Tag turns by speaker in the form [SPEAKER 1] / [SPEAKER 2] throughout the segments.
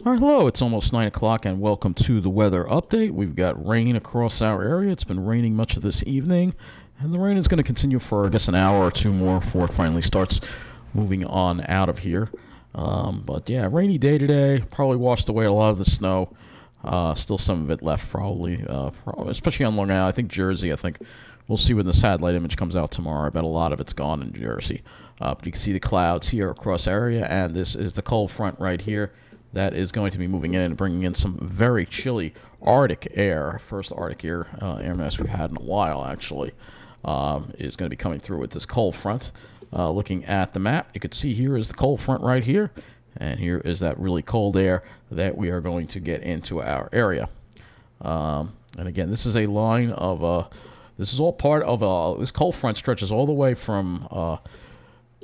[SPEAKER 1] All right, hello. It's almost 9 o'clock, and welcome to the weather update. We've got rain across our area. It's been raining much of this evening, and the rain is going to continue for, I guess, an hour or two more before it finally starts moving on out of here. But yeah, rainy day today. Probably washed away a lot of the snow. Still some of it left, probably, especially on Long Island. I think Jersey. I think we'll see when the satellite image comes out tomorrow. I bet a lot of it's gone in Jersey. But you can see the clouds here across area, and this is the cold front right here. That is going to be moving in and bringing in some very chilly Arctic air. First Arctic air mass we've had in a while, actually, is going to be coming through with this cold front. Looking at the map, you can see here is the cold front right here, and here is that really cold air that we are going to get into our area. And again, this is a line of, this is all part of, this cold front stretches all the way from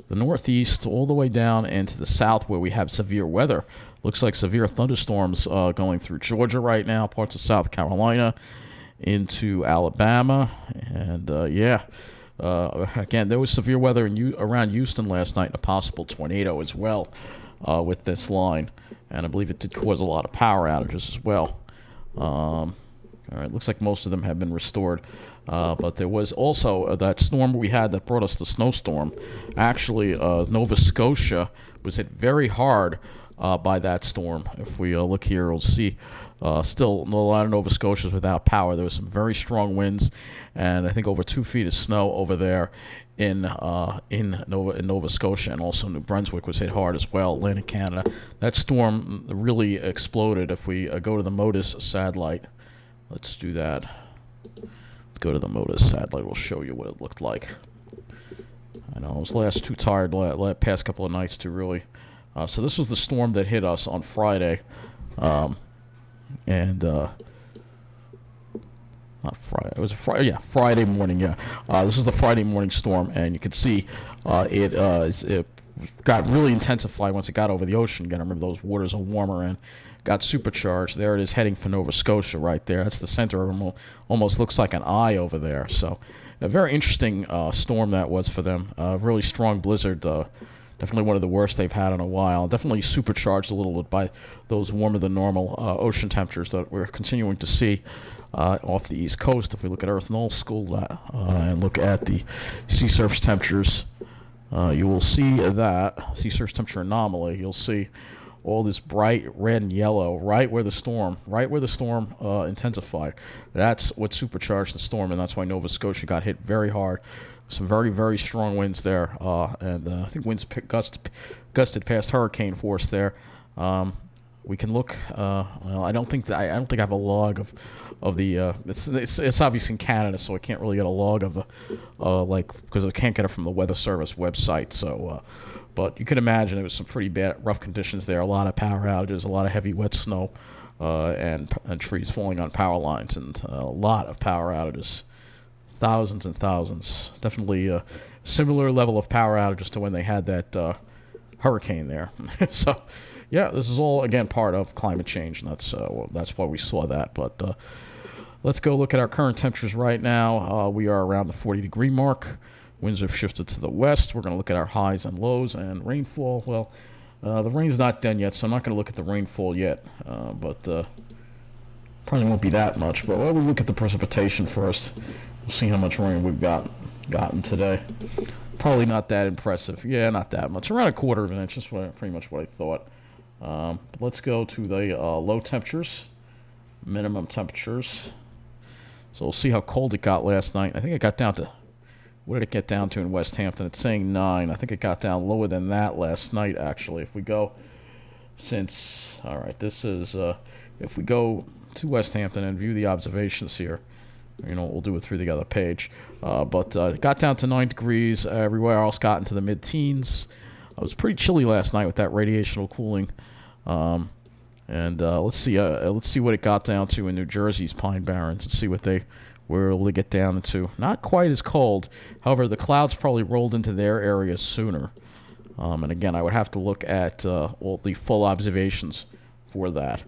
[SPEAKER 1] the northeast all the way down into the south where we have severe weather. Looks like severe thunderstorms going through Georgia right now, parts of South Carolina, into Alabama. And, again, there was severe weather around Houston last night and a possible tornado as well with this line. And I believe it did cause a lot of power outages as well. All right, looks like most of them have been restored. But there was also that storm we had that brought us the snowstorm. Actually, Nova Scotia was hit very hard by that storm. If we look here, we'll see still a lot of Nova Scotias without power. There was some very strong winds, and I think over 2 feet of snow over there in Nova Scotia, and also New Brunswick was hit hard as well. Atlantic Canada. That storm really exploded. If we go to the MODIS satellite, let's do that. Let's go to the MODIS satellite. We'll show you what it looked like. I know I was too tired past couple of nights to really. So this was the storm that hit us on Friday, not Friday. It was Friday morning. Yeah, this was the Friday morning storm, and you can see it got really intensified once it got over the ocean. Again, remember those waters are warmer and got supercharged. There it is, heading for Nova Scotia right there. That's the center of it. Almost looks like an eye over there. So a very interesting storm that was for them. Really strong blizzard. Definitely one of the worst they've had in a while. Definitely supercharged a little bit by those warmer than normal ocean temperatures that we're continuing to see off the East Coast. If we look at Earth Null School and look at the sea surface temperatures, you will see that sea surface temperature anomaly. You'll see all this bright red and yellow right where the storm intensified. That's what supercharged the storm, and that's why Nova Scotia got hit very hard. Some very, very strong winds there, and I think winds gusted past hurricane force there. We can look. Well, I don't think I have a log of the. It's obviously in Canada, so I can't really get a log of the because I can't get it from the Weather Service website. So, but you can imagine it was some pretty bad, rough conditions there. A lot of power outages, a lot of heavy wet snow, and trees falling on power lines, and a lot of power outages. Thousands and thousands. Definitely a similar level of power outages to when they had that hurricane there. So, yeah, this is all, again, part of climate change, and that's why we saw that. But let's go look at our current temperatures right now. We are around the 40-degree mark. Winds have shifted to the west. We're going to look at our highs and lows and rainfall. Well, the rain's not done yet, so I'm not going to look at the rainfall yet. But probably won't be that much. But we'll look at the precipitation first. We'll see how much rain we've gotten today. Probably not that impressive. Yeah, not that much. Around a quarter of an inch. That's pretty much what I thought. Let's go to the low temperatures, minimum temperatures. So we'll see how cold it got last night. I think it got down to, what did it get down to in West Hampton? It's saying 9. I think it got down lower than that last night, actually. If we go all right, this is, if we go to West Hampton and view the observations here, we'll do it through the other page. But it got down to 9 degrees. Everywhere else got into the mid-teens. It was pretty chilly last night with that radiational cooling. Let's see what it got down to in New Jersey's Pine Barrens. Let's see what they were able to get down into. Not quite as cold. However, the clouds probably rolled into their areas sooner. And again, I would have to look at all the full observations for that.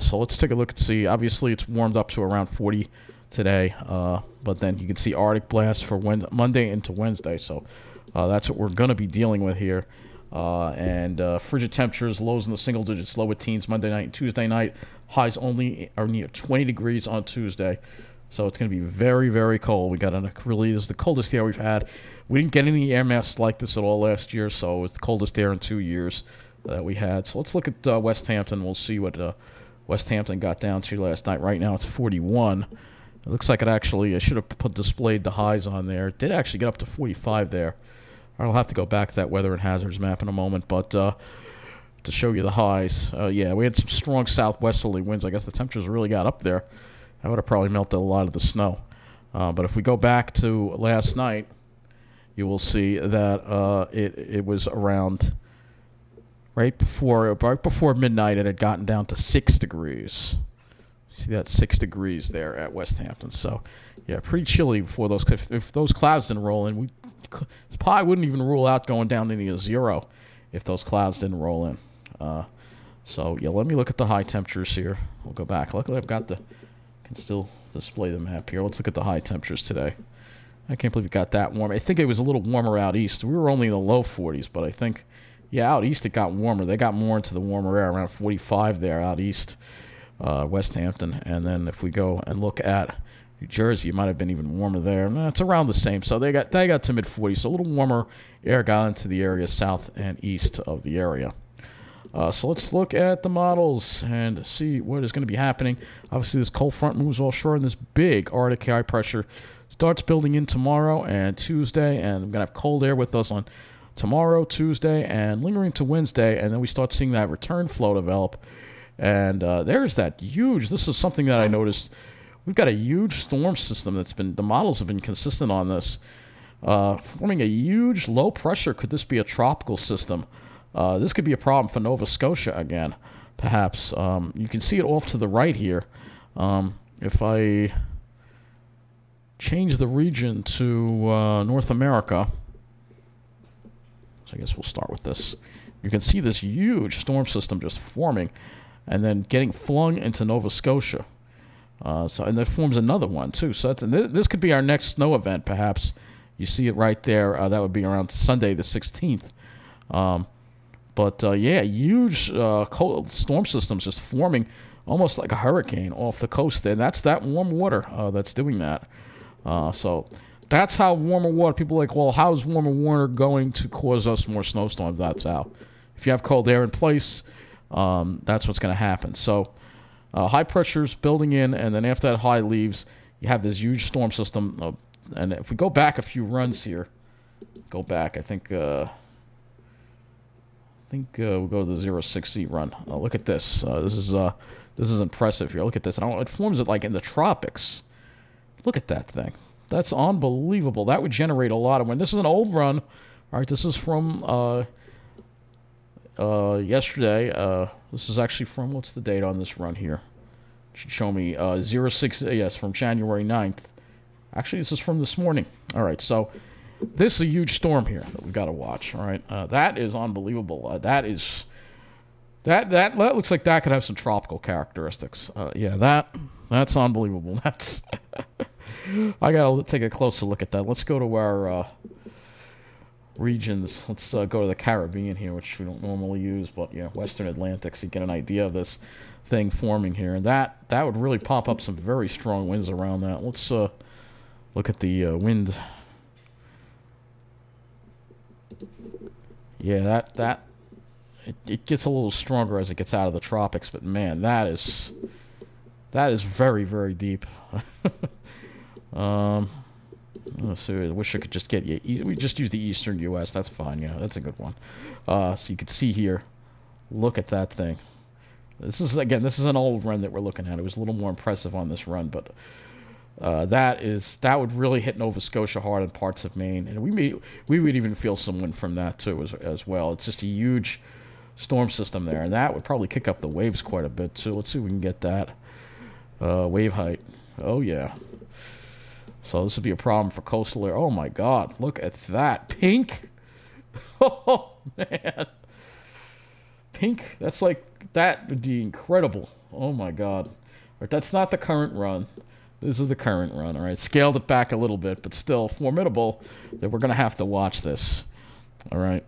[SPEAKER 1] So let's take a look and see. Obviously, it's warmed up to around 40 today, but then you can see Arctic blast for Monday into Wednesday, so that's what we're going to be dealing with here. And frigid temperatures, lows in the single digits, low with teens Monday night and Tuesday night. Highs only are near 20 degrees on Tuesday. So it's going to be very, very cold. We got this is the coldest air we've had. We didn't get any air masses like this at all last year, so it was the coldest air in 2 years that we had. So let's look at West Hampton. We'll see what West Hampton got down to last night. Right now it's 41. It looks like I should have displayed the highs on there. It did actually get up to 45 there. I'll have to go back to that weather and hazards map in a moment, but to show you the highs, yeah, we had some strong southwesterly winds. I guess the temperatures really got up there. That would have probably melted a lot of the snow. But if we go back to last night, you will see that it was around right before midnight. It had gotten down to 6 degrees. See that 6 degrees there at West Hampton. So yeah, pretty chilly before those. If those clouds didn't roll in, we probably wouldn't even rule out going down to 0 if those clouds didn't roll in. So yeah, let me look at the high temperatures here. We'll go back. Luckily, I've got can still display the map here. Let's look at the high temperatures today. I can't believe it got that warm. I think it was a little warmer out east. We were only in the low 40s, but I think, yeah, out east it got warmer. They got more into the warmer air, around 45 there out east, West Hampton. And then if we go and look at New Jersey, it might have been even warmer there. It's around the same. So they got to mid 40s. So a little warmer air got into the area south and east of the area. So let's look at the models and see what is going to be happening. Obviously, this cold front moves offshore, and this big Arctic high pressure starts building in tomorrow and Tuesday, and I'm going to have cold air with us on tomorrow, Tuesday, and lingering to Wednesday, and then we start seeing that return flow develop. And there's that huge, this is something that I noticed, we've got a huge storm system the models have been consistent on this, forming a huge low pressure. Could this be a tropical system? This could be a problem for Nova Scotia again, perhaps. You can see it off to the right here. If I change the region to North America, so I guess we'll start with this. You can see this huge storm system just forming and then getting flung into Nova Scotia. And that forms another one, too. So this could be our next snow event, perhaps. You see it right there. That would be around Sunday the 16th. Yeah, huge cold storm systems just forming almost like a hurricane off the coast there. And that's that warm water that's doing that. So that's how warmer water, people are like, well, how is warmer water going to cause us more snowstorms? That's how. If you have cold air in place, that's what's going to happen. So high pressure's building in, and then after that high leaves, you have this huge storm system. And if we go back a few runs here, go back, I think we'll go to the 06C run. Look at this. This is impressive here. Look at this. It forms it like in the tropics. Look at that thing. That's unbelievable. That would generate a lot of wind. This is an old run. All right, this is from yesterday. This is actually from, what's the date on this run here? It should show me 06, yes, from January 9th. Actually, this is from this morning. All right, so this is a huge storm here that we've got to watch. All right, that is unbelievable. That looks like that could have some tropical characteristics. Yeah, that's unbelievable. That's I gotta take a closer look at that. Let's go to our regions. Let's go to the Caribbean here, which we don't normally use, but yeah, Western Atlantic, so you get an idea of this thing forming here, and that would really pop up some very strong winds around that. Let's look at the wind. Yeah, it gets a little stronger as it gets out of the tropics, but man, that is very, very deep. Let's see. I wish I could just get you. We just use the eastern U.S. That's fine. Yeah, that's a good one. So you can see here. Look at that thing. This is an old run that we're looking at. It was a little more impressive on this run, but that would really hit Nova Scotia hard in parts of Maine, and we would even feel some wind from that too as well. It's just a huge storm system there, and that would probably kick up the waves quite a bit too. Let's see if we can get that wave height. Oh yeah. So this would be a problem for coastal air. Oh my God, look at that. Pink. Oh man. Pink. That would be incredible. Oh my God. Right, that's not the current run. This is the current run. All right, scaled it back a little bit, but still formidable that we're going to have to watch this. All right.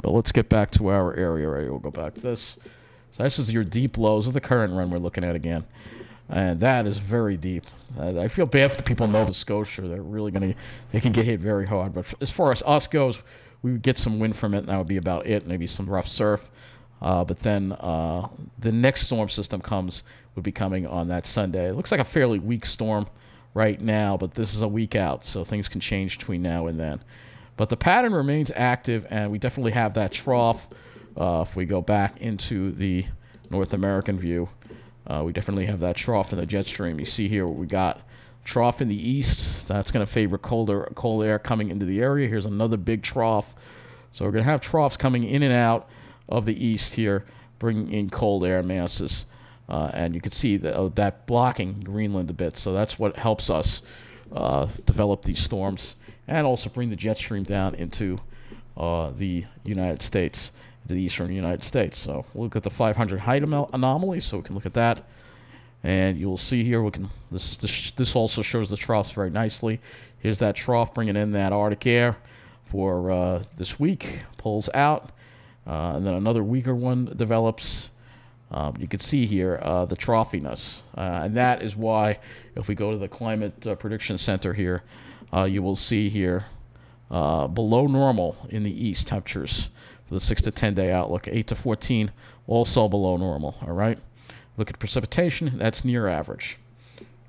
[SPEAKER 1] But let's get back to our area. Right, we'll go back to this. So this is your deep lows of the current run we're looking at again. And that is very deep. I feel bad for the people in Nova Scotia. They're really they can get hit very hard. But as far as us goes, we would get some wind from it, and that would be about it. Maybe some rough surf. But then the next storm system would be coming on that Sunday. It looks like a fairly weak storm right now, but this is a week out, so things can change between now and then. But the pattern remains active, and we definitely have that trough. If we go back into the North American view, we definitely have that trough in the jet stream. You see here what we got. Trough in the east. That's going to favor cold air coming into the area. Here's another big trough. So we're going to have troughs coming in and out of the east here, bringing in cold air masses. And you can see that blocking Greenland a bit. So that's what helps us develop these storms and also bring the jet stream down into the United States, to the eastern United States. So we'll look at the 500 height anomaly, so we can look at that. And you'll see here, this also shows the troughs very nicely. Here's that trough bringing in that Arctic air for this week, pulls out, and then another weaker one develops. You can see here the troughiness, and that is why if we go to the Climate Prediction Center here, you will see here below normal in the east temperatures for the 6 to 10 day outlook. 8 to 14 also below normal. All right, look at precipitation, that's near average.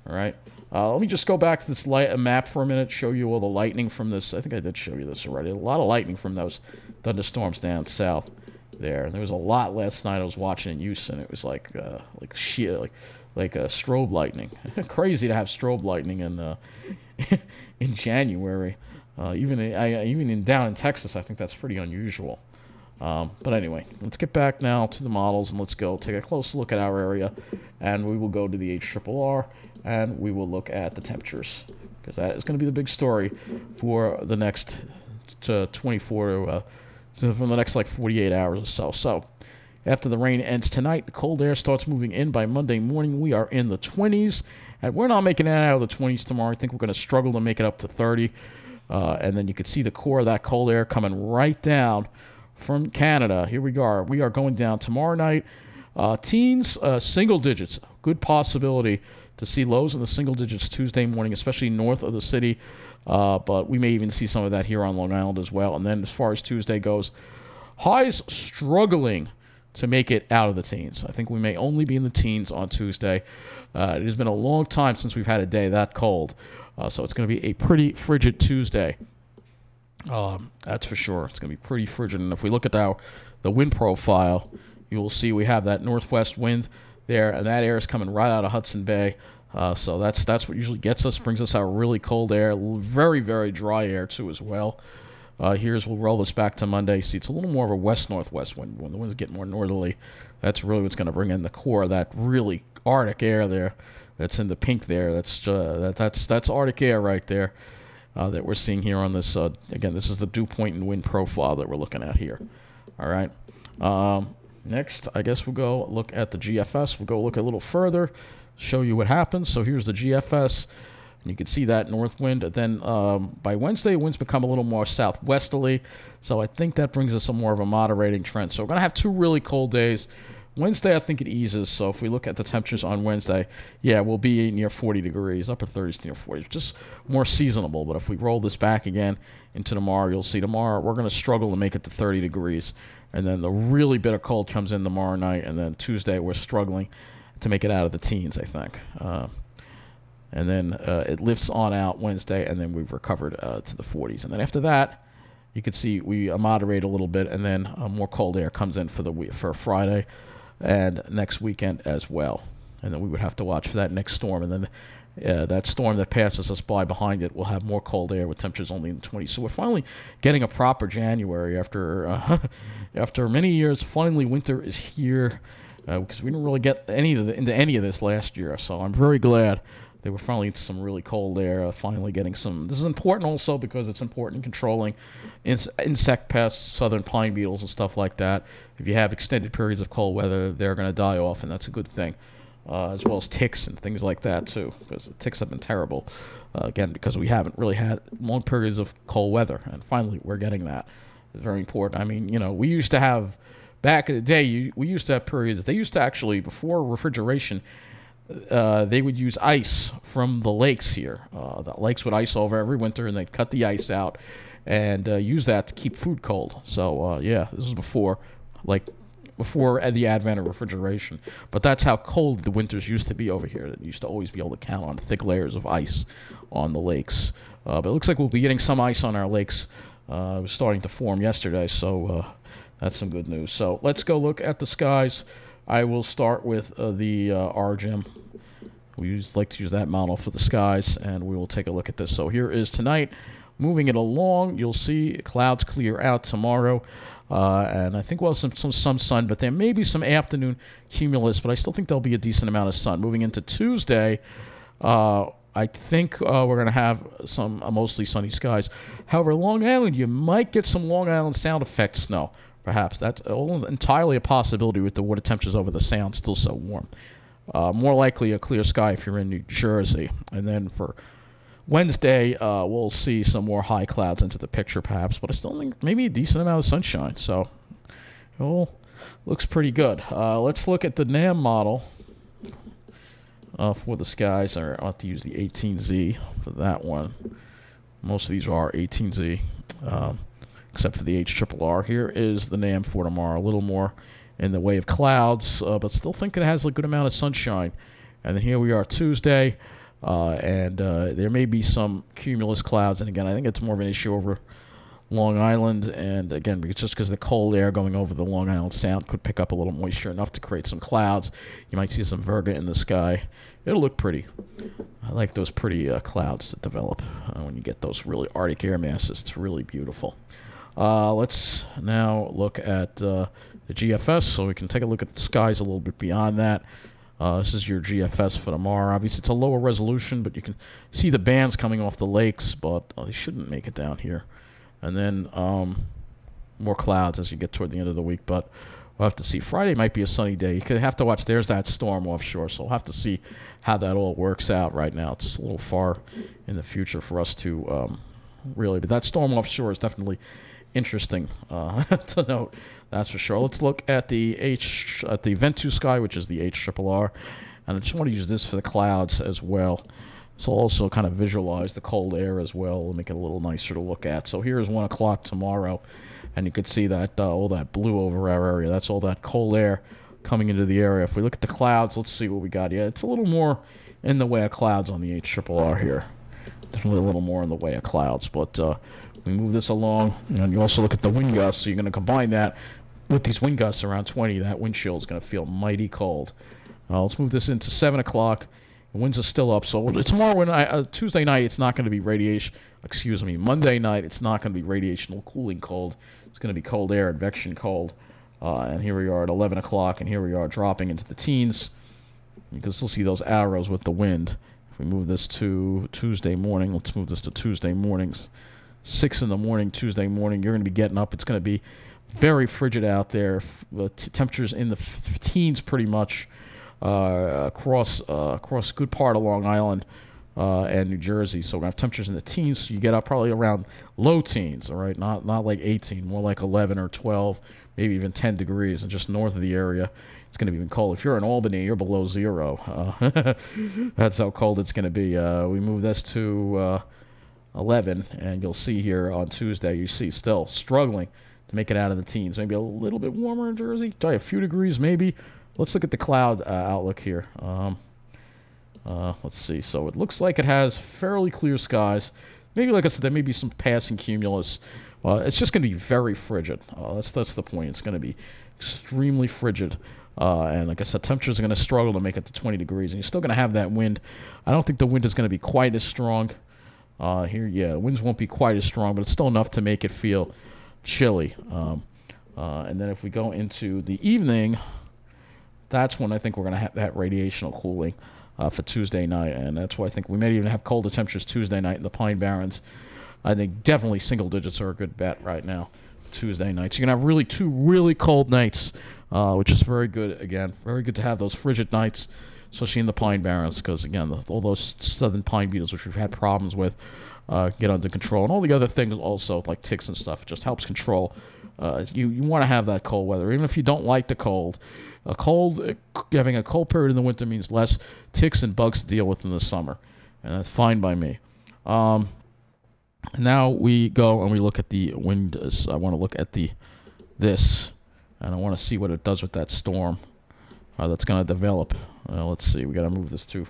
[SPEAKER 1] All right, let me just go back to this map for a minute, show you all the lightning from this. I think I did show you this already. A lot of lightning from those thunderstorms down south there. There was a lot last night. I was watching in Houston. It was like strobe lightning. Crazy to have strobe lightning in January. Even down in Texas, I think that's pretty unusual. But anyway, let's get back now to the models, and let's go take a close look at our area, and we will go to the HRRR, and we will look at the temperatures, because that is going to be the big story for the next 24 so from the next 48 hours or so. So after the rain ends tonight, the cold air starts moving in. By Monday morning, we are in the 20s, and we're not making it out of the 20s tomorrow. I think we're going to struggle to make it up to 30. And then you can see the core of that cold air coming right down from Canada. Here we are. We are going down tomorrow night. Teens, single digits. Good possibility to see lows in the single digits Tuesday morning, especially north of the city. But we may even see some of that here on Long Island as well. And then as far as Tuesday goes, highs struggling to make it out of the teens. I think we may only be in the teens on Tuesday. It has been a long time since we've had a day that cold. So it's going to be a pretty frigid Tuesday. That's for sure. It's going to be pretty frigid. And if we look at the wind profile, you will see we have that northwest wind there, and that air is coming right out of Hudson Bay. So that's what usually gets us, brings us our really cold air, very, very dry air too as well. We'll roll this back to Monday. See, it's a little more of a west-northwest wind. When the winds get more northerly, that's really what's going to bring in the core of that really Arctic air there. That's in the pink there. That's Arctic air right there that we're seeing here on this. Again, this is the dew point and wind profile that we're looking at here. All right. Next, I guess we'll go look at the GFS. We'll go look a little further, show you what happens. So here's the GFS. And you can see that north wind. Then by Wednesday, winds become a little more southwesterly. So I think that brings us a more of a moderating trend. So we're going to have two really cold days. Wednesday, I think it eases. So if we look at the temperatures on Wednesday, yeah, we'll be near 40 degrees, upper 30s to near 40s, just more seasonable. But if we roll this back again into tomorrow, you'll see tomorrow we're going to struggle to make it to 30 degrees. And then the really bitter cold comes in tomorrow night. And then Tuesday, we're struggling to make it out of the teens, I think. And then it lifts on out Wednesday, and then we've recovered to the 40s. And then after that, you can see we moderate a little bit, and then more cold air comes in for Friday and next weekend as well. And then we would have to watch for that next storm. And then that storm that passes us by behind it will have more cold air with temperatures only in the 20s. So we're finally getting a proper January after after many years. Finally, winter is here because we didn't really get into any of this last year. So I'm very glad they were finally into some really cold air, finally getting some. This is important also because it's important in controlling insect pests, southern pine beetles, and stuff like that. If you have extended periods of cold weather, they're going to die off, and that's a good thing, as well as ticks and things like that, too, because the ticks have been terrible, again, because we haven't really had long periods of cold weather, and finally we're getting that. is very important. I mean, we used to have, back in the day, we used to have periods. They used to actually, before refrigeration, they would use ice from the lakes here. The lakes would ice over every winter, and they'd cut the ice out and use that to keep food cold. So, yeah, this was before the advent of refrigeration. But that's how cold the winters used to be over here. It used to always be able to count on thick layers of ice on the lakes. But it looks like we'll be getting some ice on our lakes. It was starting to form yesterday, so that's some good news. So let's go look at the skies. I will start with the RGM. We like to use that model for the skies, and we will take a look at this. So here is tonight. Moving it along, you'll see clouds clear out tomorrow. And I think we'll have some sun, but there may be some afternoon cumulus, but I still think there'll be a decent amount of sun. Moving into Tuesday, I think we're going to have some mostly sunny skies. However, Long Island, you might get some Long Island sound effect snow, perhaps. That's entirely a possibility with the water temperatures over the sound still so warm. More likely a clear sky if you're in New Jersey. And then for Wednesday, we'll see some more high clouds into the picture, perhaps, but I still think maybe a decent amount of sunshine. So, looks pretty good. Let's look at the NAM model for the skies. I'll have to use the 18Z for that one. Most of these are 18Z, except for the HRRR. Here is the NAM for tomorrow. A little more in the way of clouds, but still think it has a good amount of sunshine. And then here we are Tuesday. And there may be some cumulus clouds, and again, I think it's more of an issue over Long Island, and again, because the cold air going over the Long Island Sound could pick up a little moisture enough to create some clouds. You might see some virga in the sky. It'll look pretty. I like those pretty clouds that develop when you get those really Arctic air masses. It's really beautiful. Let's now look at the GFS, so we can take a look at the skies a little bit beyond that. This is your GFS for tomorrow. Obviously, it's a lower resolution, but you can see the bands coming off the lakes, but they shouldn't make it down here. And then more clouds as you get toward the end of the week, but we'll have to see. Friday might be a sunny day. You could have to watch. There's that storm offshore, so we'll have to see how that all works out right now. It's a little far in the future for us to really, but that storm offshore is definitely interesting to note. That's for sure. Let's look at the Ventu sky, which is the HRRR, and I just want to use this for the clouds as well. So also kind of visualize the cold air as well and make it a little nicer to look at. So here's 1 o'clock tomorrow, and you can see that all that blue over our area. That's all that cold air coming into the area. If we look at the clouds, let's see what we got. Yeah, it's a little more in the way of clouds on the HRRR here. Definitely a little more in the way of clouds, but we move this along, and you also look at the wind gusts, so you're going to combine that with these wind gusts around 20. That wind chill is going to feel mighty cold. Let's move this into 7 o'clock. The winds are still up, so tomorrow, Tuesday night, it's not going to be Monday night, it's not going to be radiational cooling cold. It's going to be cold air, advection cold. And here we are at 11 o'clock, and here we are dropping into the teens. You can still see those arrows with the wind. If we move this to Tuesday morning, let's move this to Tuesday mornings. 6 in the morning, Tuesday morning, you're going to be getting up. It's going to be very frigid out there. Temperatures in the teens pretty much across a good part of Long Island and New Jersey. So we're going to have temperatures in the teens. So you get up probably around low teens, all right? Not like 18, more like 11 or 12, maybe even 10 degrees. And just north of the area, it's going to be even cold. If you're in Albany, you're below zero. That's how cold it's going to be. We move this to 11, and you'll see here on Tuesday, you see still struggling to make it out of the teens. Maybe a little bit warmer in Jersey, a few degrees maybe. Let's look at the cloud outlook here. Let's see. So it looks like it has fairly clear skies. Maybe, like I said, there may be some passing cumulus. It's just going to be very frigid. That's the point. It's going to be extremely frigid. And like I said, temperatures are going to struggle to make it to 20 degrees. And you're still going to have that wind. I don't think the wind is going to be quite as strong. Here, yeah, the winds won't be quite as strong, but it's still enough to make it feel chilly. And then if we go into the evening, that's when I think we're going to have that radiational cooling for Tuesday night. And that's why I think we may even have colder temperatures Tuesday night in the Pine Barrens. I think definitely single digits are a good bet right now Tuesday night. So you're going to have two really cold nights, which is very good. Again, very good to have those frigid nights, especially in the Pine Barrens, because, again, all those southern pine beetles, which we've had problems with, get under control. And all the other things also, like ticks and stuff, it just helps control. You want to have that cold weather. Even if you don't like the cold, having a cold period in the winter means less ticks and bugs to deal with in the summer. And that's fine by me. Now we go and we look at the wind. I want to look at this, and I want to see what it does with that storm that's going to develop. Let's see. We got to move this to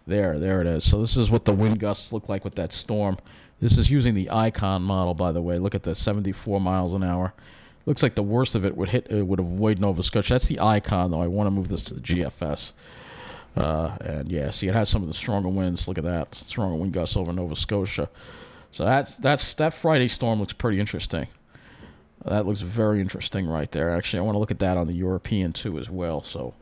[SPEAKER 1] there it is. So this is what the wind gusts look like with that storm. This is using the Icon model, by the way. Look at the 74 miles an hour. Looks like the worst of it would avoid Nova Scotia. That's the Icon, though. I want to move this to the GFS. And yeah, see, it has some of the stronger winds. Look at that, stronger wind gusts over Nova Scotia. So that Friday storm looks pretty interesting. That looks very interesting right there. Actually, I want to look at that on the European too as well. So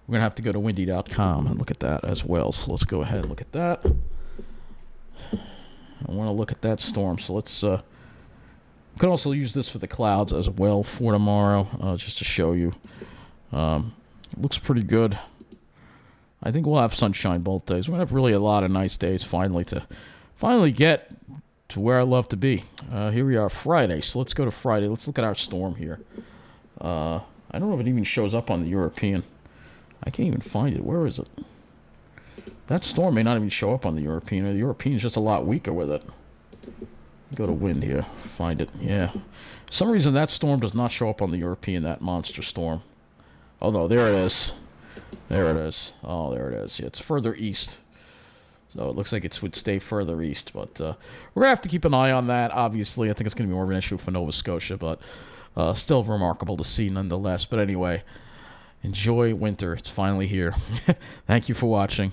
[SPEAKER 1] we're gonna have to go to windy.com and look at that as well. So let's go ahead and look at that. I want to look at that storm. So let's. We could also use this for the clouds as well for tomorrow, just to show you. It looks pretty good. I think we'll have sunshine both days. We're gonna have really a lot of nice days finally get to where I love to be. Here we are, Friday. So let's go to Friday. Let's look at our storm here. I don't know if it even shows up on the European. I can't even find it. Where is it? That storm may not even show up on the European. The European's just a lot weaker with it. Go to wind here. Find it. Yeah. For some reason that storm does not show up on the European, that monster storm. Oh no, there it is. There it is. Oh, there it is. Yeah, it's further east. So it looks like it would stay further east. But we're going to have to keep an eye on that, obviously. I think it's going to be more of an issue for Nova Scotia. But still remarkable to see nonetheless. But anyway, enjoy winter. It's finally here. Thank you for watching.